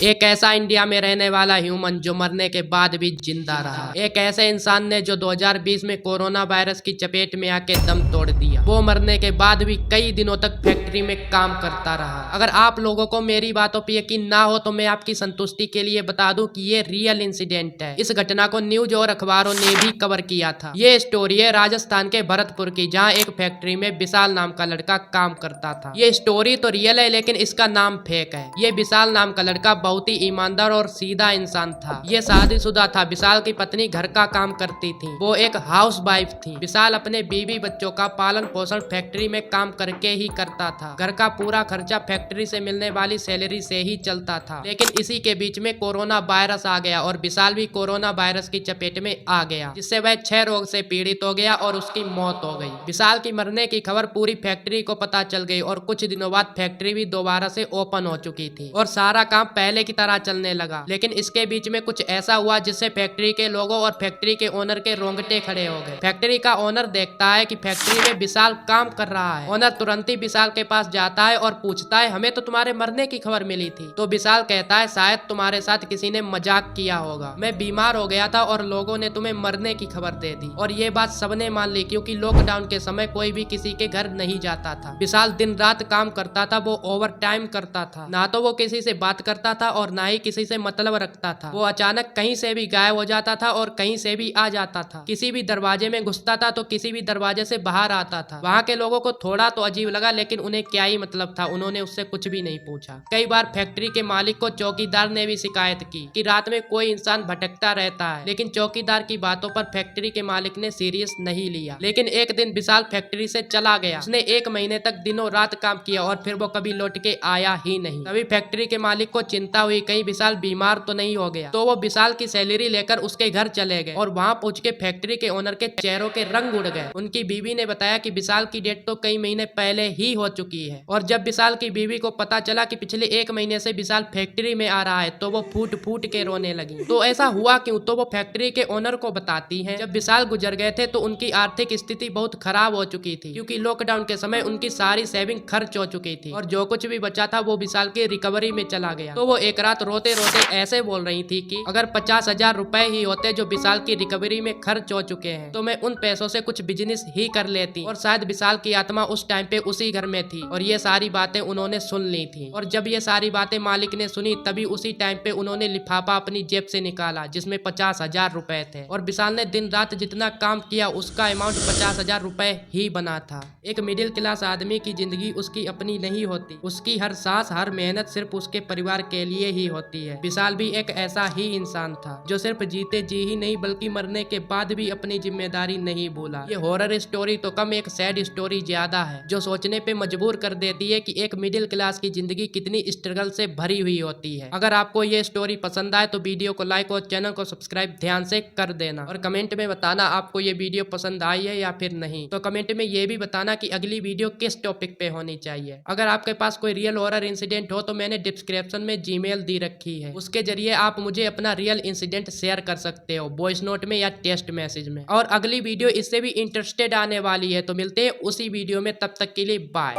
एक ऐसा इंडिया में रहने वाला ह्यूमन जो मरने के बाद भी जिंदा रहा। एक ऐसे इंसान ने जो 2020 में कोरोना वायरस की चपेट में आके दम तोड़ दिया। वो मरने के बाद भी कई दिनों तक फैक्ट्री में काम करता रहा। अगर आप लोगों को मेरी बातों पर यकीन ना हो तो मैं आपकी संतुष्टि के लिए बता दूं कि ये रियल इंसिडेंट है। इस घटना को न्यूज और अखबारों ने भी कवर किया था। ये स्टोरी है राजस्थान के भरतपुर की, जहाँ एक फैक्ट्री में विशाल नाम का लड़का काम करता था। ये स्टोरी तो रियल है लेकिन इसका नाम फेक है। ये विशाल नाम का लड़का बहुत ही ईमानदार और सीधा इंसान था। ये शादीशुदा था। विशाल की पत्नी घर का काम करती थी। वो एक हाउस वाइफ थी। विशाल अपने बीवी बच्चों का पालन पोषण फैक्ट्री में काम करके ही करता था। घर का पूरा खर्चा फैक्ट्री से मिलने वाली सैलरी से ही चलता था। लेकिन इसी के बीच में कोरोना वायरस आ गया और विशाल भी कोरोना वायरस की चपेट में आ गया, जिससे वह क्षय रोग से पीड़ित हो गया और उसकी मौत हो गई। विशाल की मरने की खबर पूरी फैक्ट्री को पता चल गई और कुछ दिनों बाद फैक्ट्री भी दोबारा से ओपन हो चुकी थी और सारा काम पहले की तरह चलने लगा। लेकिन इसके बीच में कुछ ऐसा हुआ जिससे फैक्ट्री के लोगों और फैक्ट्री के ओनर के रोंगटे खड़े हो गए। फैक्ट्री का ओनर देखता है कि फैक्ट्री में विशाल काम कर रहा है। ओनर तुरंत ही विशाल के पास जाता है और पूछता है, हमें तो तुम्हारे मरने की खबर मिली थी। तो विशाल कहता है, शायद तुम्हारे साथ किसी ने मजाक किया होगा। मैं बीमार हो गया था और लोगों ने तुम्हें मरने की खबर दे दी। और ये बात सबने मान ली क्योंकि लॉकडाउन के समय कोई भी किसी के घर नहीं जाता था। विशाल दिन रात काम करता था। वो ओवर टाइम करता था। ना तो वो किसी से बात करता था और ना ही किसी से मतलब रखता था। वो अचानक कहीं से भी गायब हो जाता था और कहीं से भी आ जाता था। किसी भी दरवाजे में घुसता था तो किसी भी दरवाजे से बाहर आता था। वहाँ के लोगों को थोड़ा तो अजीब लगा लेकिन उन्हें क्या ही मतलब था। उन्होंने उससे कुछ भी नहीं पूछा। कई बार फैक्ट्री के मालिक को चौकीदार ने भी शिकायत की कि रात में कोई इंसान भटकता रहता है, लेकिन चौकीदार की बातों पर फैक्ट्री के मालिक ने सीरियस नहीं लिया। लेकिन एक दिन विशाल फैक्ट्री से चला गया। उसने 1 महीने तक दिनों रात काम किया और फिर वो कभी लौट के आया ही नहीं। तभी फैक्ट्री के मालिक को चिंता हुई कहीं विशाल बीमार तो नहीं हो गया। तो वो विशाल की सैलरी लेकर उसके घर चले गए और वहाँ पहुँच के फैक्ट्री के ओनर के चेहरों के रंग उड़ गए। उनकी बीवी ने बताया कि विशाल की डेथ तो कई महीने पहले ही हो चुकी है। और जब विशाल की बीवी को पता चला कि पिछले 1 महीने से विशाल फैक्ट्री में आ रहा है तो वो फूट फूट के रोने लगी। तो ऐसा हुआ क्यों? तो वो फैक्ट्री के ओनर को बताती है, जब विशाल गुजर गए थे तो उनकी आर्थिक स्थिति बहुत खराब हो चुकी थी क्योंकि लॉकडाउन के समय उनकी सारी सेविंग खर्च हो चुकी थी और जो कुछ भी बचा था वो विशाल की रिकवरी में चला गया। तो वो एक रात रोते रोते ऐसे बोल रही थी कि अगर 50,000 रुपए ही होते जो विशाल की रिकवरी में खर्च हो चुके हैं तो मैं उन पैसों से कुछ बिजनेस ही कर लेती। और शायद विशाल की आत्मा उस टाइम पे उसी घर में थी और ये सारी बातें उन्होंने सुन ली थी। और जब ये सारी बातें मालिक ने सुनी तभी उसी टाइम पे उन्होंने लिफाफा अपनी जेब से निकाला जिसमें 50,000 रुपए थे। और विशाल ने दिन रात जितना काम किया उसका अमाउंट 50,000 रुपए ही बना था। एक मिडिल क्लास आदमी की जिंदगी उसकी अपनी नहीं होती। उसकी हर सांस हर मेहनत सिर्फ उसके परिवार के लिए ही होती है। विशाल भी एक ऐसा ही इंसान था जो सिर्फ जीते जी ही नहीं बल्कि मरने के बाद भी अपनी जिम्मेदारी नहीं भूला। ये हॉरर स्टोरी तो कम, एक सैड स्टोरी ज्यादा है जो सोचने पे मजबूर कर देती है कि एक मिडिल क्लास की जिंदगी कितनी स्ट्रगल से भरी हुई होती है। अगर आपको ये स्टोरी पसंद आए तो वीडियो को लाइक और चैनल को सब्सक्राइब ध्यान से कर देना और कमेंट में बताना आपको ये वीडियो पसंद आई है या फिर नहीं। तो कमेंट में ये भी बताना कि अगली वीडियो किस टॉपिक पे होनी चाहिए। अगर आपके पास कोई रियल हॉरर इंसिडेंट हो तो मैंने डिस्क्रिप्शन में जीमेल दी रखी है, उसके जरिए आप मुझे अपना रियल इंसिडेंट शेयर कर सकते हो वॉइस नोट में या टेक्स्ट मैसेज में। और अगली वीडियो इससे भी इंटरेस्टेड आने वाली है तो मिलते हैं उसी वीडियो में, तब तक के लिए बाय।